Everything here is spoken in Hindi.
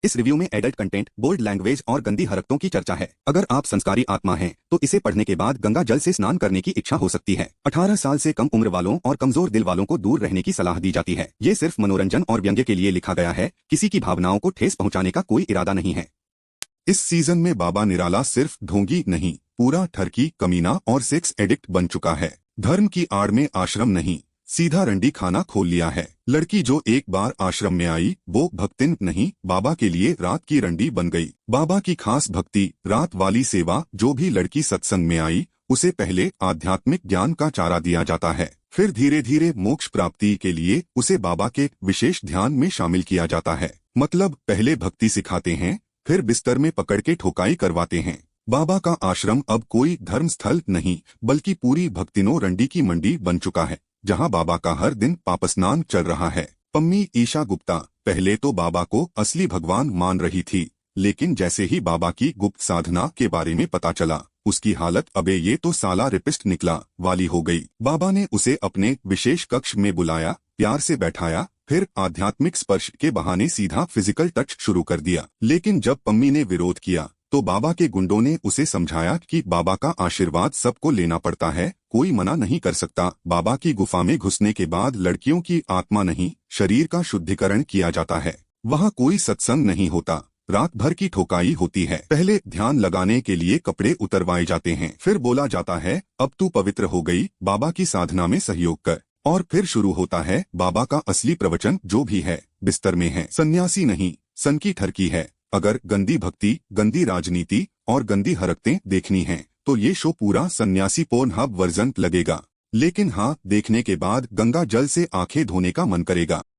इस रिव्यू में एडल्ट कंटेंट, बोल्ड लैंग्वेज और गंदी हरकतों की चर्चा है। अगर आप संस्कारी आत्मा हैं, तो इसे पढ़ने के बाद गंगा जल से स्नान करने की इच्छा हो सकती है। 18 साल से कम उम्र वालों और कमजोर दिल वालों को दूर रहने की सलाह दी जाती है। ये सिर्फ मनोरंजन और व्यंग्य के लिए लिखा गया है, किसी की भावनाओं को ठेस पहुंचाने का कोई इरादा नहीं है। इस सीजन में बाबा निराला सिर्फ ढोंगी नहीं, पूरा ठरकी, कमीना और सेक्स एडिक्ट बन चुका है। धर्म की आड़ में आश्रम नहीं, सीधा रंडी खाना खोल लिया है। लड़की जो एक बार आश्रम में आई, वो भक्तिन नहीं, बाबा के लिए रात की रंडी बन गई। बाबा की खास भक्ति, रात वाली सेवा। जो भी लड़की सत्संग में आई, उसे पहले आध्यात्मिक ज्ञान का चारा दिया जाता है, फिर धीरे धीरे मोक्ष प्राप्ति के लिए उसे बाबा के विशेष ध्यान में शामिल किया जाता है। मतलब पहले भक्ति सिखाते हैं, फिर बिस्तर में पकड़ के ठोकाई करवाते हैं। बाबा का आश्रम अब कोई धर्म स्थल नहीं, बल्कि पूरी भक्तिनों रंडी की मंडी बन चुका है, जहां बाबा का हर दिन पापस्नान चल रहा है। पम्मी ईशा गुप्ता पहले तो बाबा को असली भगवान मान रही थी, लेकिन जैसे ही बाबा की गुप्त साधना के बारे में पता चला, उसकी हालत अबे ये तो साला रिपिस्ट निकला वाली हो गई। बाबा ने उसे अपने विशेष कक्ष में बुलाया, प्यार से बैठाया, फिर आध्यात्मिक स्पर्श के बहाने सीधा फिजिकल टच शुरू कर दिया। लेकिन जब पम्मी ने विरोध किया, तो बाबा के गुंडों ने उसे समझाया कि बाबा का आशीर्वाद सबको लेना पड़ता है, कोई मना नहीं कर सकता। बाबा की गुफा में घुसने के बाद लड़कियों की आत्मा नहीं, शरीर का शुद्धिकरण किया जाता है। वहाँ कोई सत्संग नहीं होता, रात भर की ठोकाई होती है। पहले ध्यान लगाने के लिए कपड़े उतरवाए जाते हैं, फिर बोला जाता है अब तू पवित्र हो गई, बाबा की साधना में सहयोग कर। और फिर शुरू होता है बाबा का असली प्रवचन, जो भी है बिस्तर में है। सन्यासी नहीं, सन की ठरकी है। अगर गंदी भक्ति, गंदी राजनीति और गंदी हरकतें देखनी हैं, तो ये शो पूरा सन्यासी पोर्नहब वर्जन लगेगा। लेकिन हाँ, देखने के बाद गंगा जल से आंखें धोने का मन करेगा।